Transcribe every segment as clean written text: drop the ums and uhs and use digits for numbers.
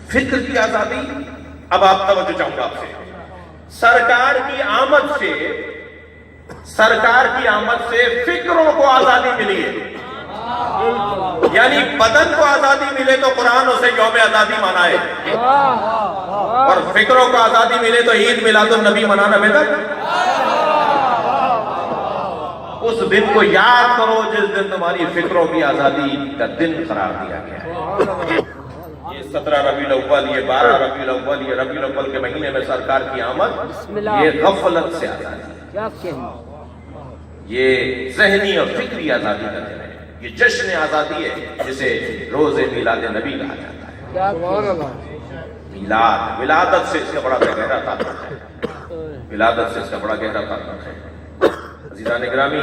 فکر کی آزادی. اب آپ توجہ چاہوں گا آپ سے. سرکار کی آمد سے فکروں کو آزادی ملی ہے. یعنی بدن کو آزادی ملے تو قرآن اسے یوم آزادی منائے, اور فکروں کو آزادی ملے تو عید میلاد النبی منانا بہتر. اس دن کو یاد کرو جس دن تمہاری فکروں کی آزادی کا دن قرار دیا گیا ہے. یہ 17 ربیع الاول, یہ 12 ربیع الاول, یہ ربیع الاول کے مہینے میں سرکار کی آمد, یہ غفلت سے آزادی, یہ ذہنی اور فکری آزادی کا دن ہے. یہ جشن آزادی ہے جسے روز میلاد نبی کہا جاتا ہے. میلاد, ولادت سے اس کا بڑا گہرا تعلق ہے. ولادت سے اس کا بڑا گہرا تعلق ہے. عزیزان گرامی,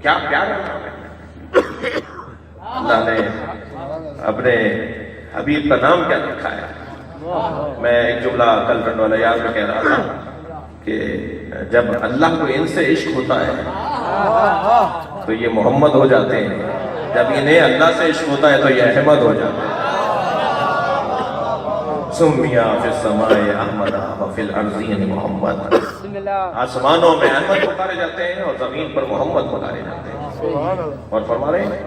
کیا پیارا نام ہے. اللہ نے اپنے حبیب کا نام کیا رکھا ہے. میں ایک جملہ کل ٹنڈوالہ یار میں کہہ رہا تھا کہ جب اللہ کو ان سے عشق ہوتا ہے تو یہ محمد ہو جاتے ہیں, جب انہیں اللہ سے عشق ہوتا ہے تو یہ احمد ہو جاتے ہیں. سمیا فی السماء احمد وفی الارض محمد. آسمانوں میں احمد پکارے جاتے ہیں اور زمین پر محمد پکارے جاتے ہیں. اور فرما رہے ہیں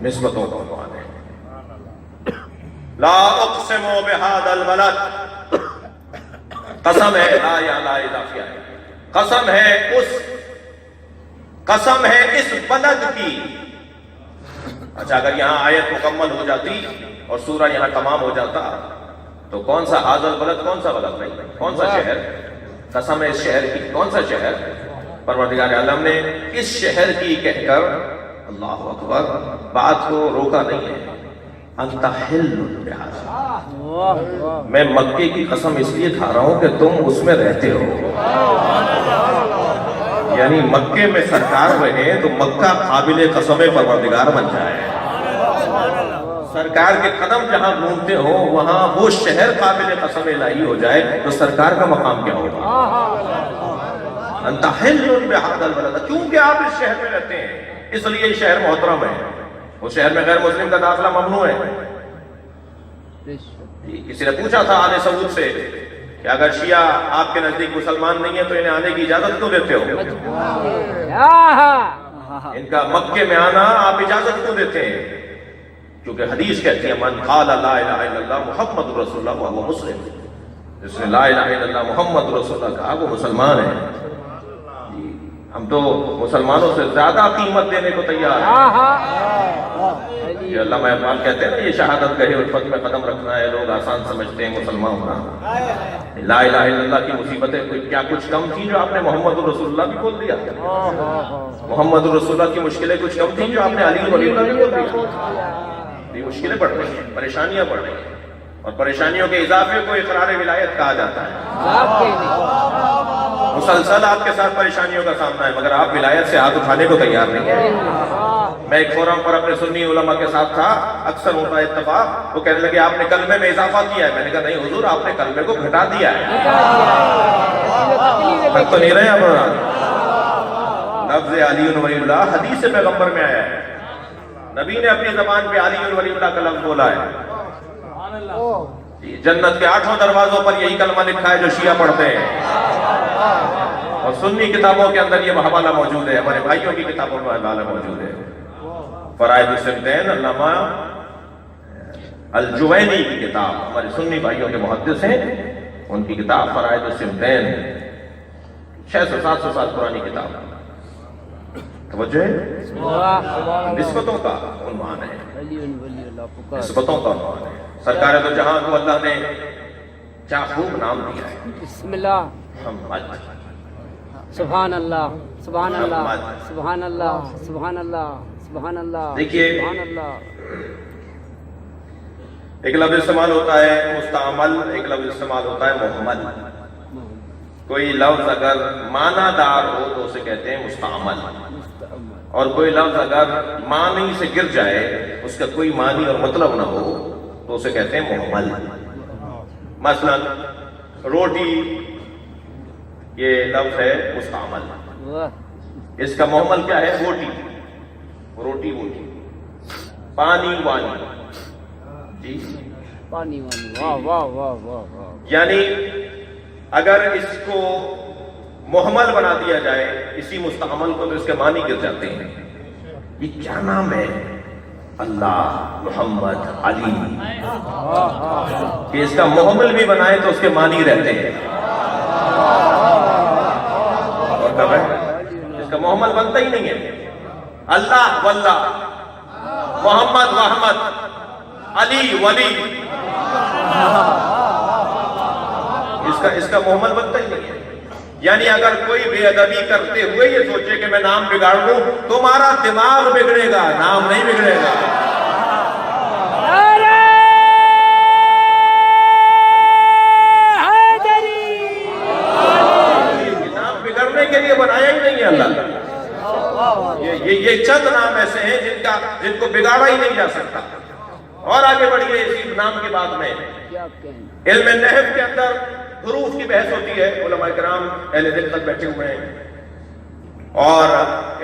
نسبتوں کا عنوان ہے. لا اقسم بہذا البلد, قسم ہے لا یا لا اضافیہ ہے, قسم ہے اس بلد کی. اچھا, اگر یہاں آیت مکمل ہو جاتی اور سورہ یہاں تمام ہو جاتا تو کون سا حاضر بلد, کون سا بلد نہیں, کون سا شہر. قسم ہے اس شہر کی, کون سا شہر. پروردگار عالم نے اس شہر کی کہہ کر اللہ اکبر بات کو روکا نہیں ہے. انت حل بہذا, میں مکے کی قسم اس لیے کھا رہا ہوں کہ تم اس میں رہتے ہو. یعنی مکے میں سرکار رہے تو مکہ قابل قسم پروردگار بن جائے. سرکار کے قدم جہاں گھومتے ہو وہاں وہ شہر قابل قسم الہی ہو جائے تو سرکار کا مقام کیا ہوگا. انت حل بہذا البلد, کیونکہ آپ اس شہر میں رہتے ہیں اس لیے یہ شہر محترم ہے. اس شہر میں غیر مسلم کا داخلہ ممنوع ہے. کسی نے پوچھا تھا آل سعود سے کہ اگر شیعہ آپ کے نزدیک مسلمان نہیں ہے تو انہیں آنے کی اجازت کیوں دیتے ہو. ان کا مکے میں آنا آپ اجازت کیوں دیتے ہیں؟ کیونکہ حدیث کہتی ہے من قال لا الہ الا اللہ محمد رسول اللہ وهو مسلم, جس نے لا الہ الا اللہ محمد رسول اللہ کہا وہ مسلمان ہے. ہم تو مسلمانوں سے زیادہ قیمت دینے کو تیار ہیں. یہ علامہ اقبال کہتے ہیں نا, یہ شہادت گہے الفت میں قدم رکھنا ہے, لوگ آسان سمجھتے ہیں مسلمان ہونا. لا الہ الا اللہ کی مصیبتیں کیا کچھ کم تھی جو آپ نے محمد رسول اللہ بھی کھول دیا. محمد رسول اللہ کی مشکلیں کچھ کم تھی جو آپ نے علی ولی اللہ بھی کھول دیا. یہ مشکلیں بڑھ رہی ہیں, پریشانیاں بڑھ رہی ہیں, اور پریشانیوں کے اضافے کو اقرار ولایت کہا جاتا ہے. مسلسل آپ کے ساتھ پریشانیوں کا سامنا ہے مگر آپ ولایت سے ہاتھ اٹھانے کو تیار نہیں ہیں. میں ایک فورم پر اپنے سنی علماء کے ساتھ تھا, اکثر ہوتا ہے اتفاق, وہ کہنے لگے آپ نے کلمے میں اضافہ کیا ہے. میں نے کہا نہیں حضور, آپ نے کلمے کو گھٹا دیا ہے. تک تو نہیں رہے آپ. لفظ علی ولی اللہ حدیث پیغمبر میں آیا ہے, نبی نے اپنی زبان پہ علی ولی اللہ کا لفظ بولا ہے. جنت کے 8 دروازوں پر یہی کلمہ لکھا ہے جو شیعہ پڑھتے ہیں, اور سنی کتابوں کے اندر یہ حوالہ موجود ہے, ہمارے بھائیوں کی کتابوں میں حوالہ موجود ہے. فرائض الصمتین علامہ الجوینی کی کتاب, ہمارے سنی بھائیوں کے محدث ہیں, ان کی کتاب فرائض الصمتین 600-700 سال پرانی کتاب. توجہ ہے, نسبتوں کا عنوان ہے, نسبتوں کا عنوان ہے. سرکار دو جہاں کو اللہ نے کیا خوب نام دیا ہے. بسم اللہ, سبحان اللہ, سبحان اللہ, سبحان اللہ, سبحان اللہ, سبحان اللہ. دیکھیے, سبحان اللہ. ایک لفظ استعمال ہوتا ہے مستعمل, ایک لفظ استعمال ہوتا ہے محمل. کوئی لفظ اگر معنی دار ہو تو اسے کہتے ہیں مستعمل, اور کوئی لفظ اگر معنی سے گر جائے, اس کا کوئی معنی اور مطلب نہ ہو تو اسے کہتے ہیں محمل. مثلا روٹی, یہ لفظ ہے مستعمل, اس کا محمل کیا ہے؟ روٹی, روٹی ووٹی, پانی وانی. جی, پانی وانی، واہ واہ واہ واہ واہ. یعنی اگر اس کو محمل بنا دیا جائے اسی مستعمل کو تو اس کے معنی گر جاتے ہیں. یہ کیا نام ہے؟ اللہ، محمد، علی. کہ اس کا محمل بھی بنائے تو اس کے معنی رہتے ہیں. اور کب ہے اس کا محمل بنتا ہی نہیں ہے. اللہ واللہ، محمد وحمد، علی ولی، اس کا محمل بنتا ہی نہیں ہے. یعنی اگر کوئی بے ادبی کرتے ہوئے یہ سوچے کہ میں نام بگاڑ دوں، تمہارا دماغ بگڑے گا، نام نہیں بگڑے گا. نام بگڑنے کے لیے بنایا ہی نہیں ہے اللہ تعالیٰ. یہ چند نام ایسے ہیں جن کو بگاڑا ہی نہیں جا سکتا. اور آگے بڑھیے اسی نام کی بات میں. علم نحو کے اندر حروف کی بحث ہوتی ہے. علماء کرام اہل دقت بیٹھے ہوئے ہیں. اور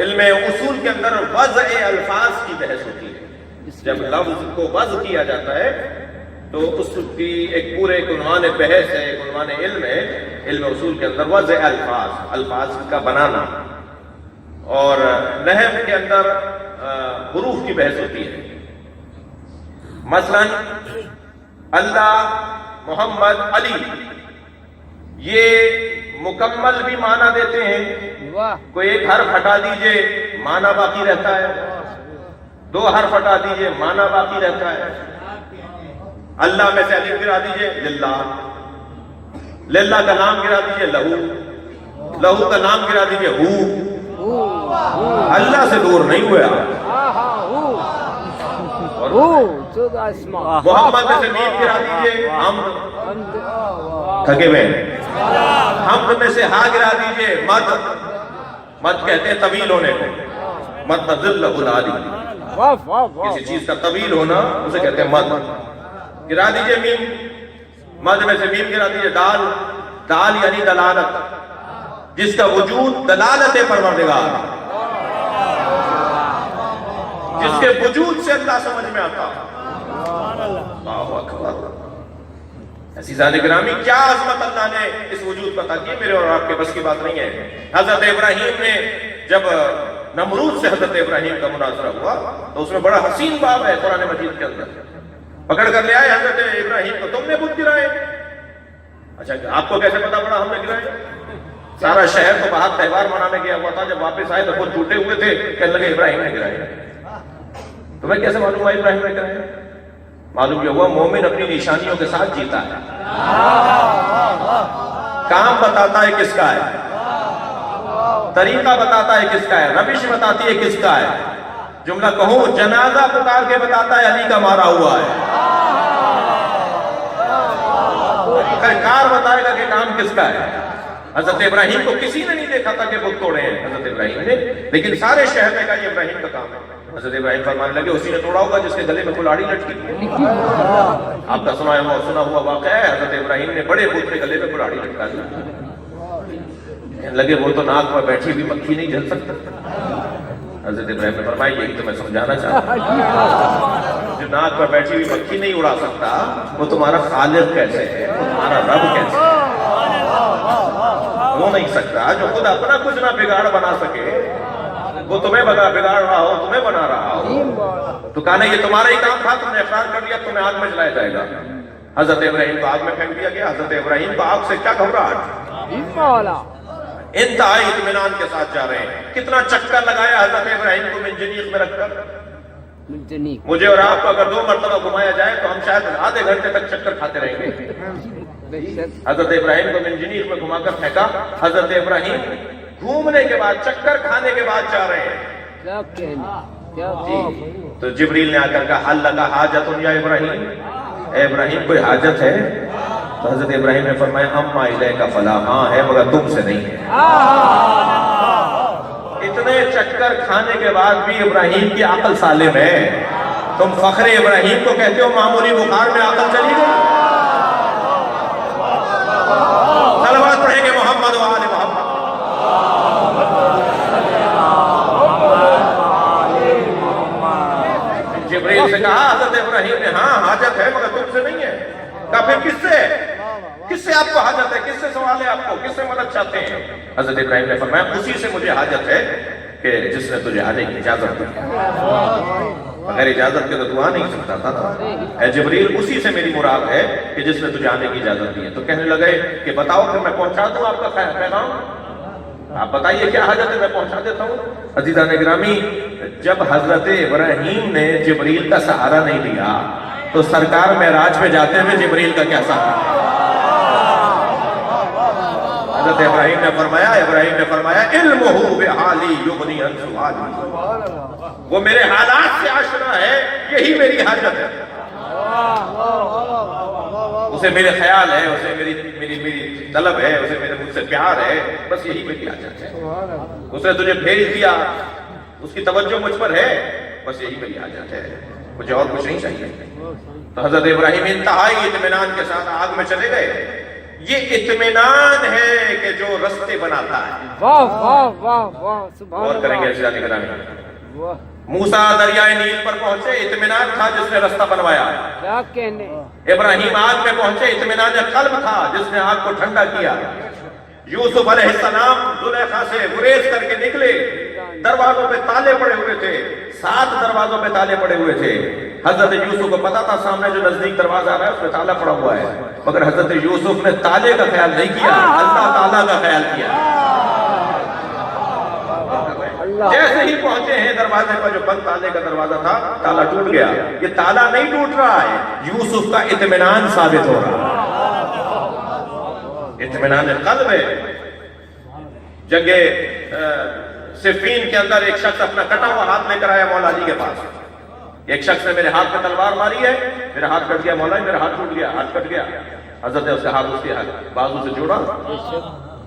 علم اصول کے اندر وضع الفاظ کی بحث ہوتی ہے. جب لفظ کو وضع کیا جاتا ہے تو اس کی ایک پورے عنوان بحث ہے، ایک عنوان علم ہے. علم اصول کے اندر وضع الفاظ، الفاظ کا بنانا. اور نحو کے اندر حروف کی بحث ہوتی ہے. مثلا اللہ، محمد، علی، یہ مکمل بھی معنی دیتے ہیں. کوئی ایک حرف ہٹا دیجئے معنی باقی رہتا ہے، دو حرف ہٹا دیجئے معنی باقی رہتا ہے. اللہ میں سے الف گرا دیجئے للہ، للہ کا نام گرا دیجئے لہو، لہو کا نام گرا دیجئے ہو. اللہ سے دور نہیں ہوئے آپ. محمد میں سے میم گرا دیجئے حمد، تھکے ہوئے. حمد میں سے ہا گرا دیجئے مد، مد کہتے ہیں طویل ہونے کو. مد ذل العالی، کسی چیز کا طویل ہونا اسے کہتے ہیں مد. گرا دیجئے میم، مد میں سے میم گرا دیجئے دال. دال یعنی دلالت، جس کا وجود دلالت پروردگار، جس کے وجود سے اللہ سمجھ میں آتا. اللہ اکبر. عزیزان گرامی، کیا عظمت اللہ نے اس وجود پر عطا کی، میرے اور آپ کے بس کی بات نہیں ہے. حضرت ابراہیم نے جب نمرود سے حضرت ابراہیم کا مناظرہ ہوا تو اس میں بڑا حسین باب ہے قرآن مجید کے اندر. پکڑ کر لے آئے حضرت ابراہیم کو، تم نے بت گرائے. اچھا، آپ کو کیسے پتا پڑا ہم نے گرائے؟ سارا شہر تو باہر تہوار منانے گیا ہوا تھا. جب واپس آئے تو خود ٹوٹے ہوئے تھے، کہنے لگے ابراہیم نے گرائے. تمہیں کیسے معلوم ہوا ابراہیم نے گرائے؟ معلوم یہ ہوا مومن اپنی نشانیوں کے ساتھ جیتا ہے. کام بتاتا ہے کس کا ہے، طریقہ بتاتا ہے کس کا ہے، روش بتاتی ہے کس کا ہے. جملہ کہوں، جنازہ پکار کے بتاتا ہے علی کا مارا ہوا ہے. کار بتائے گا کہ کام کس کا ہے. حضرت ابراہیم کو کسی نے نہیں دیکھا تھا کہ بت توڑے ہیں حضرت ابراہیم نے، لیکن سارے شہر نے کہا یہ ابراہیم کا کام ہے. حضرت ابراہیم فرمانے لگے اسی نے توڑا ہوگا جس کے گلے میں کلاڑی لٹکی. آپ کا سنا ہوا واقعہ ہے، حضرت ابراہیم نے بڑے بت کے گلے میں کلاڑی لٹکا دی. کہنے لگے وہ تو ناک میں بیٹھی ہوئی مکھی نہیں جل سکتا. حضرت ابراہیم نے فرمایا یہی تو میں سمجھانا چاہتا ہوں. جو ناک پر بیٹھی ہوئی مکھی نہیں اڑا سکتا وہ تمہارا خالق کیسے ہے، وہ تمہارا رب کیسے ہے؟ وہ نہیں سکتا. جو خود اپنا کچھ نہ بگاڑ بنا سکے وہ تمہیں بگاڑ رہا ہو، تمہیں بنا رہا ہو. تو کہنا یہ تمہارا ہی کام تھا، تم نے اقرار کر دیا، تمہیں آگ میں جلایا جائے گا. حضرت ابراہیم کو آگ میں پھینک دیا گیا. حضرت ابراہیم کو آگ سے کیا گھبراہٹ، انتہائی اطمینان کے ساتھ جا رہے ہیں. کتنا چکر لگایا حضرت ابراہیم کو منجنیق میں رکھ کر. مجھے اور آپ کو اگر 2 مرتبہ گھمایا جائے تو ہم شاید آدھے گھنٹے تک چکر کھاتے رہیں گے. حضرت ابراہیم کو منجنیق میں گھما کر پھینکا. حضرت ابراہیم گھومنے کے بعد، چکر کھانے کے بعد جا رہے ہیں. تو جبریل نے آ کر کہا حل لگا حاجت یا ابراہیم، اے ابراہیم کوئی حاجت ہے؟ تو حضرت ابراہیم نے فرمایا اما الیک فلا، ہاں ہے مگر تم سے نہیں ہے. اتنے چکر کھانے کے بعد بھی ابراہیم کی عقل سالم ہے. تم فخر ابراہیم کو کہتے ہو معمولی بخار میں عقل چلی گئی. صلوات پڑھیں گے محمد و آل محمد. جبریل سے کہا حضرت ابراہیم نے ہاں حاجت ہے مگر تم سے نہیں ہے. کہا پھر کس سے آپ کو حاجت ہے, کس سے سوال ہے آپ کو, کس سے مدد چاہتے ہیں؟ حضرت ابراہیم نے فرمایا اسی سے مجھے حاجت ہے کہ جس نے تجھے آنے کی اجازت دی. بغیر اجازت کے تو تو آ نہیں سکتا تھا. اے جبریل اسی سے میری مراد ہے کہ جس نے تجھے آنے کی اجازت دی ہے. تو کہنے لگے کہ بتاؤ پھر میں پہنچا دوں آپ کا پیغام, آپ بتائیے کیا حاجت ہے, میں پہنچا دیتا ہوں. عزیزان گرامی, جب حضرت ابراہیم نے جبریل کا سہارا نہیں لیا تو سرکار معراج میں جاتے ہوئے جبریل کا کیا سہارا؟ حضرت ابراہیم نے فرمایا علمہ بحالی یغنی عن سؤالی, وہ میرے حالات سے آشنا ہے, یہی میری حاجت ہے. اسے میرے خیال ہے, اسے میری طلب ہے, اسے مجھ سے پیار ہے, بس یہی میری حاجت ہے. اس نے تجھے بھیج دیا, اس کی توجہ مجھ پر ہے, بس یہی میری حاجت ہے, مجھے اور کچھ نہیں چاہیے. تو حضرت ابراہیم انتہائی اطمینان کے ساتھ آگ میں چلے گئے. یہ اطمینان ہے کہ جو رستے بناتا ہے. واہ واہ واہ واہ, سبحان اور کریں گے عزیزان گرامی. موسیٰ دریائے نیل پر پہنچے, اطمینان تھا جس نے رستہ بنوایا. کیا کہنے. ابراہیم آگ میں پہنچے, اطمینان قلب تھا جس نے آگ کو ٹھنڈا کیا. یوسف علیہ السلام زلیخا سے گریز کر کے نکلے, دروازوں پہ تالے پڑے ہوئے تھے, 7 دروازوں پہ تالے پڑے ہوئے تھے. حضرت یوسف کو پتا تھا سامنے جو نزدیک دروازہ آ رہا ہے اس میں تالا پڑا ہوا ہے, مگر حضرت یوسف نے تالے کا خیال نہیں کیا, اللہ تعالیٰ کا خیال کیا. جیسے ہی پہنچے ہیں دروازے پر, جو بند تالے کا دروازہ تھا, تالا ٹوٹ گیا. یہ تالا نہیں ٹوٹ رہا ہے, یوسف کا اطمینان ثابت ہو رہا ہے. اطمینان قلب ہے. جنگ صفین کے اندر ایک شخص اپنا کٹا ہوا ہاتھ لے کر آیا مولا علی کے پاس. ایک شخص نے میرے ہاتھ پہ تلوار ماری ہے, میرا ہاتھ کٹ گیا مولا, میرا ہاتھ ٹوٹ گیا, ہاتھ کٹ گیا. حضرت نے اس کا ہاتھ اس کے بازو سے جوڑا,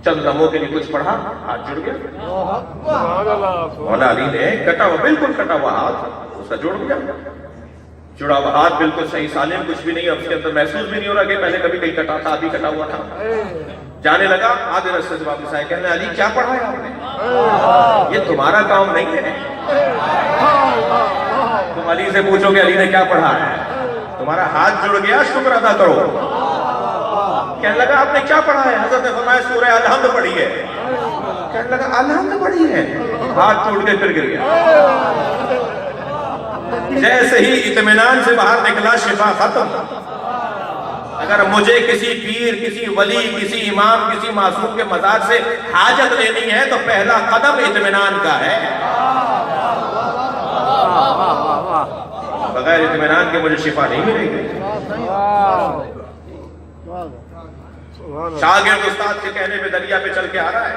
چند لمحوں کے لیے کچھ پڑھا, ہاتھ جڑ گیا. مولا علی نے کٹا ہوا, بالکل کٹا ہوا ہاتھ اس کا جوڑ دیا. جڑا ہوا ہاتھ بالکل صحیح سالم, کچھ بھی نہیں, اب اس کے اندر محسوس بھی نہیں ہو رہا کہ پہلے کبھی کہیں کٹا تھا, ابھی کٹا ہوا تھا. جانے لگا, آدھے راستے سے واپس آئے, کہنے علی کیا پڑھا ہے آپ نے, یہ تمہارا کام نہیں ہے. تم علی سے پوچھو کہ علی نے کیا پڑھا ہے, تمہارا ہاتھ جڑ گیا, شکر ادا کرو. کہنے لگا آپ نے کیا پڑھا ہے؟ حضرت نے فرمایا سورہ الحمد پڑھی ہے. کہنے لگا الحمد پڑھی ہے, ہاتھ ٹوٹ کے پھر گر گیا. جیسے ہی اطمینان سے باہر نکلا, شفا ختم. اگر مجھے کسی پیر, کسی ولی, کسی امام, کسی معصوم کے مزار سے حاجت لینی ہے تو پہلا قدم اطمینان کا ہے. بغیر اطمینان کے مجھے شفا نہیں ملے گی. شاگرد استاد کے کہنے پہ دریا پہ چل کے آ رہا ہے.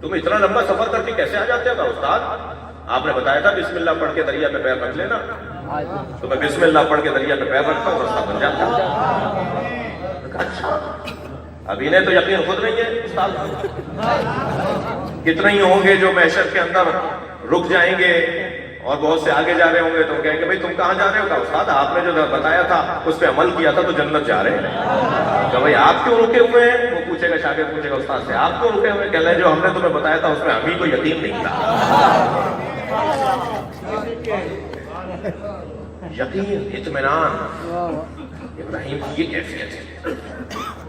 تم اتنا لمبا سفر کر کے کیسے آ جاتے ہو استاد؟ آپ نے بتایا تھا بسم اللہ پڑھ کے دریا پہ پیر رکھ لینا. تو میں بسم اللہ پڑھ کے دریا پہ پیر رکھتا ہوں, رستہ بن جاتا ہے. اچھا, ابھی نے تو یقین خود نہیں ہے استاد. کتنے ہی ہوں گے جو محشر کے اندر رک جائیں گے اور بہت سے آگے جا رہے ہوں گے, تو کہیں گے بھائی تم کہاں جا رہے ہو؟ کہا استاد آپ نے جو بتایا تھا اس پہ عمل کیا تھا تو جنت جا رہے ہیں. کہ بھائی آپ کیوں رکے ہوئے ہیں؟ وہ پوچھے گا, شاگرد پوچھے گا استاد سے آپ کیوں رکے ہوئے؟ کہہ رہے جو ہم نے تمہیں بتایا تھا اس میں ہمیں کو یقین نہیں تھا. یقین, اطمینان, ابراہیم کی یہ کیفیت ہے.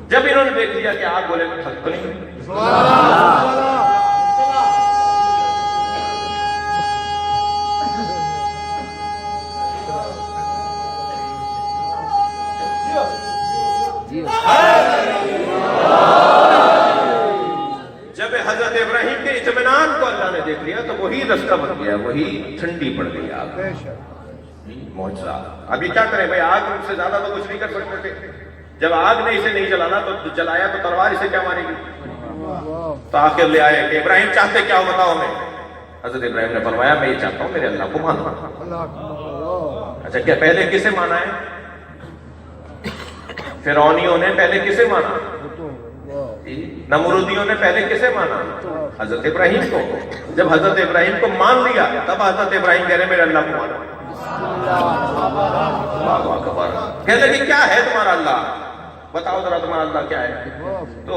جب انہوں نے دیکھ لیا کہ آگ بولے میں تھک تو نہیں, جب حضرت ابراہیم کے اطمینان کو اللہ نے دیکھ لیا تو وہی رستہ بن گیا, وہی ٹھنڈی پڑ گئی آگ. معجزہ. ابھی کیا کریں بھائی, آگ سے زیادہ تو کچھ نہیں کر سکتے تھے. جب آگ نے اسے نہیں جلانا تو جلایا تو تلوار اسے کیا مارے گی. تو آخر لے آئے کہ ابراہیم چاہتے کیا ہو بتاؤ ہمیں. حضرت ابراہیم نے فرمایا میں یہ چاہتا ہوں میرے اللہ کو مانو. اچھا کیا پہلے کسے مانا ہے؟ فرعونیوں نے پہلے کسے مانا؟ نمرودیوں نے پہلے کسے مانا؟ حضرت ابراہیم کو. جب حضرت ابراہیم کو مان لیا تب حضرت ابراہیم کہہ رہے میرے اللہ کو مانو. کہتے کہ کیا ہے تمہارا اللہ, بتاؤ ذرا تمہارا اللہ کیا ہے. تو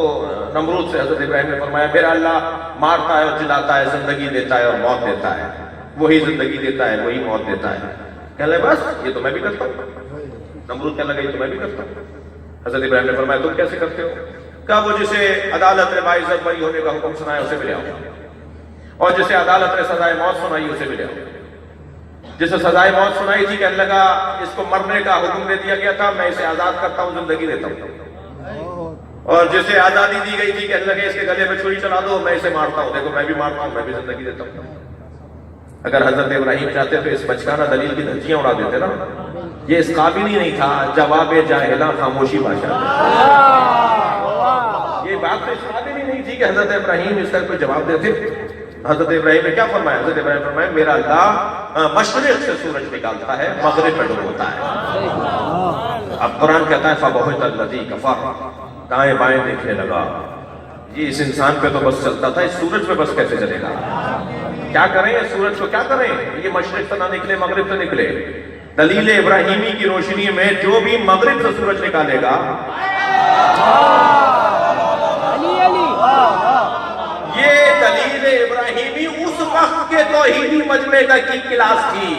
نمرود سے حضرت ابراہیم نے فرمایا میرا اللہ مارتا ہے اور جلاتا ہے, زندگی دیتا ہے اور موت دیتا ہے, وہی زندگی دیتا ہے وہی موت دیتا ہے. کہہ لے بس یہ تو میں بھی کرتا ہوں. نمرود کہنے لگا یہ تو میں بھی کرتا ہوں. حضرت ابراہیم نے فرمایا تم کیسے کرتے ہو؟ کہا وہ جسے عدالت نے باعزت بری ہونے کا حکم سنایا اسے بھی لے آؤ، اور جسے عدالت نے سزائے موت سنائی اسے بھی لے آؤ. جسے سزائے موت سنائی تھی کہنے لگا اس کو مرنے کا حکم دے دیا گیا تھا، میں اسے آزاد کرتا ہوں، زندگی دیتا ہوں. اور جسے آزادی دی گئی تھی کہنے لگے اس کے گلے میں چھری چلا دو، میں اسے مارتا ہوں، دیکھو میں بھی مارتا ہوں، میں بھی زندگی دیتا ہوں. اگر حضرت ابراہیم چاہتے تو اس بچکانہ دلیل کی دھجیاں اڑا دیتے نا. یہ اس قابل ہی نہیں تھا جواب جاہلاں خاموشی بادشاہ. یہ بات تو اس قابل ہی نہیں تھی کہ حضرت ابراہیم اس کا کوئی جواب دیتے. حضرت ابراہیم نے کیا فرمایا؟ حضرت ابراہیم فرمایا میرا اللہ مشرق سے سورج نکالتا ہے، مغرب میں ڈبوتا ہے. اب قرآن کہتا ہے فَبَهُتَ الَّذِي كَفَرَ، دائیں بائیں دیکھنے لگا. یہ اس انسان پہ تو بس چلتا تھا، اس سورج پہ بس کیسے چلے گا؟ کیا کریں اس سورج کو، کیا کریں؟ یہ مشرق سے نہ نکلے مغرب سے نکلے. دلیل ابراہیمی کی روشنی میں جو بھی مغرب سے سورج نکالے گا، یہ دلیل ابراہیمی اس وقت کے توحیدی مجمع کی کلاس تھی.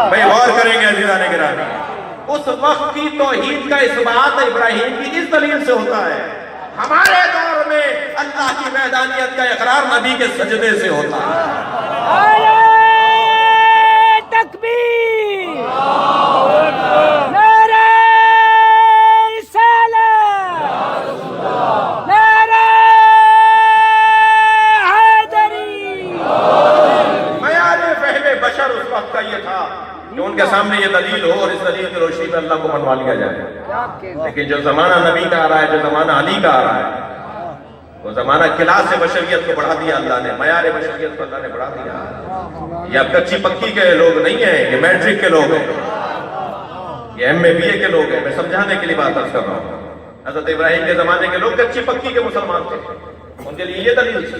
بھئی غور کریں گے عزیزان گرامی، اس وقت کی توحید کا اثبات ابراہیم کی اس دلیل سے ہوتا ہے. ہمارے دور میں اللہ کی وحدانیت کا اقرار نبی کے سجدے سے ہوتا ہے. تکبیر، نعرہ رسالت، نعرہ حیدری. معیار فہم بشر اس وقت کا یہ تھا کہ ان کے سامنے یہ دلیل ہو اور اس دلیل کی روشنی میں اللہ کو منوا لیا جائے. لیکن جو زمانہ نبی کا آ رہا ہے، جو زمانہ علی کا آ رہا ہے، وہ زمانہ کلاس بشریت کو بڑھا دیا اللہ نے، معیار بشریت کو اللہ نے بڑھا دیا. یہ اب کچی پکی کے لوگ نہیں ہیں، یہ میٹرک کے لوگ ہیں، یہ ایم اے بی اے کے لوگ ہیں. میں سمجھانے کے لیے بات عرض کر رہا ہوں. حضرت ابراہیم کے زمانے کے لوگ کچی پکی کے مسلمان تھے، ان کے لیے یہ دلیل تھی.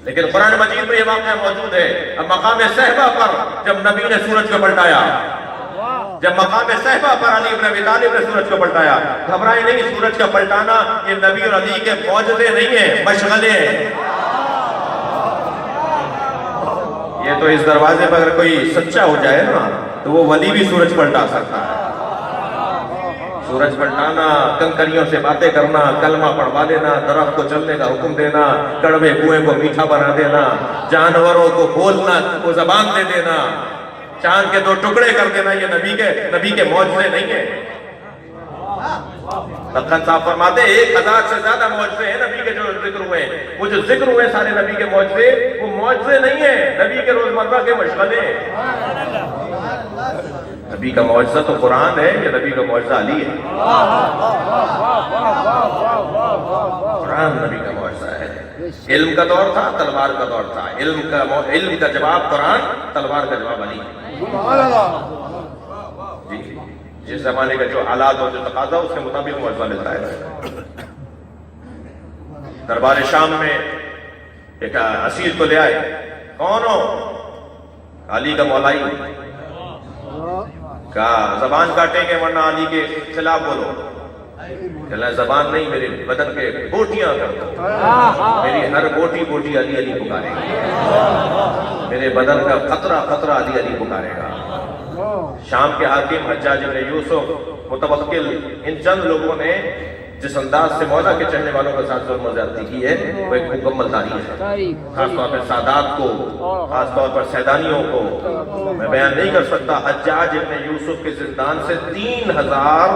لیکن قرآن مجید میں یہ واقعہ موجود ہے. اب مقام صحبہ پر جب نبی نے سورج کو پلٹایا، جب مقام صحبہ پر علی ابن ابی طالب نے سورج کو پلٹایا، گھبرائے نہیں، سورج کا پلٹانا یہ نبی اور علی کے معجزے نہیں ہیں، مشغلے ہیں. یہ تو اس دروازے پر اگر کوئی سچا ہو جائے نا تو وہ ولی بھی سورج پلٹا سکتا ہے. سورج پلٹانا، کنکریوں سے باتیں کرنا، کلمہ پڑھوا دینا، درخت کو چلنے کا حکم دینا، کڑوے کنویں کو میٹھا بنا دینا، جانوروں کو بولنا کو زبان دے دینا، چاند کے 2 ٹکڑے کر دینا، یہ نبی کے معجزے نہیں ہیں. لکھن صاحب فرماتے 1000 سے زیادہ معجزے ہیں نبی کے جو ذکر ہوئے ہیں. وہ جو ذکر ہوئے سارے نبی کے معجزے، وہ معجزے نہیں ہیں، نبی کے روزمرہ کے مشغلے. نبی کا معجزہ تو قرآن ہے، یہ نبی کا معجزہ علی ہے. قرآن نبی کا معجزہ ہے. علم کا دور تھا، تلوار کا دور تھا. علم کا جواب قرآن، تلوار کا جواب علی. جی جس زمانے کا جو حالات اور جو تقاضا اس کے مطابق معجزہ ملتا ہے. دربار شام میں ایک اسیر کو لے آئے. کون ہو؟ علی کا مولائی. کہا زبان کاٹیں گے ورنہ علی کے خلاف بولو. کہنا زبان نہیں، میرے بدن کے بوٹیاں کرتا، میری ہر بوٹی بوٹی علی علی پکارے گا، میرے بدن کا قطرہ قطرہ علی علی پکارے گا. شام کے حاکم حجاج بن یوسف، متوکل، ان چند لوگوں نے جس انداز سے مولا کے چڑھنے والوں کے ساتھ ظلم و زیادتی کی ہے وہ ایک مکمل تاریخ ہے. خاص طور پر سادات کو، خاص طور پر سیدانیوں کو میں بیان نہیں کر سکتا. حجاج ابن یوسف کے زندان سے 3000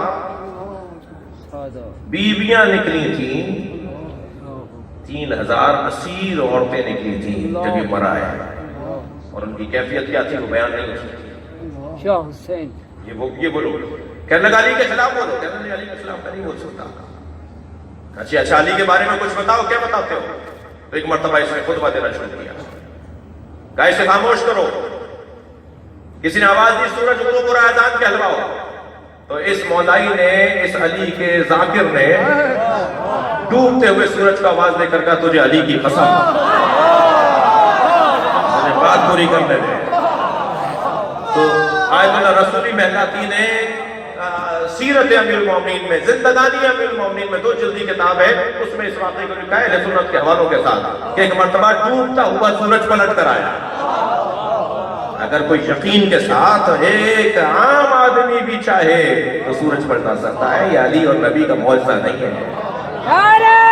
بیویاں نکلی تھیں، 3000 اسیر عورتیں نکلی تھیں جب یہ مرا ہے. اور ان کی کیفیت کیا تھی وہ بیان نہیں ہو سکتی. شاہ حسین یہ بولو، کہنے لگا علی کے خلاف بولو. کہنے لگا علی کے خلاف نہیں بول سکتا. اچھا علی کے بارے میں کچھ بتاؤ. کیا بتاتے ہو؟ تو ایک مرتبہ اس نے خطبہ دینا شروع کیا. کہا اسے خاموش کرو. کسی نے آواز دی سورج غروب اور اذان کہلواؤ. تو اس مولائی نے، اس علی کے ذاکر نے ڈوبتے ہوئے سورج کا آواز دے کر کہا تجھے علی کی قسم، مجھے بات پوری کرنے دے. تو آیت اللہ رسولی محلاتی نے سیرت امیر المومنین میں، زندگانی امیر المومنین میں 2 جلدی کتاب ہے، اس میں اس واقعے کو لکھا ہے اہل سنت کے حوالوں کے ساتھ کہ ایک مرتبہ ڈوبتا ہوا سورج پلٹ کر آیا. اگر کوئی یقین کے ساتھ ایک عام آدمی بھی چاہے تو سورج پلٹا سکتا ہے. یہ علی اور نبی کا معجزہ نہیں ہے. نعرہ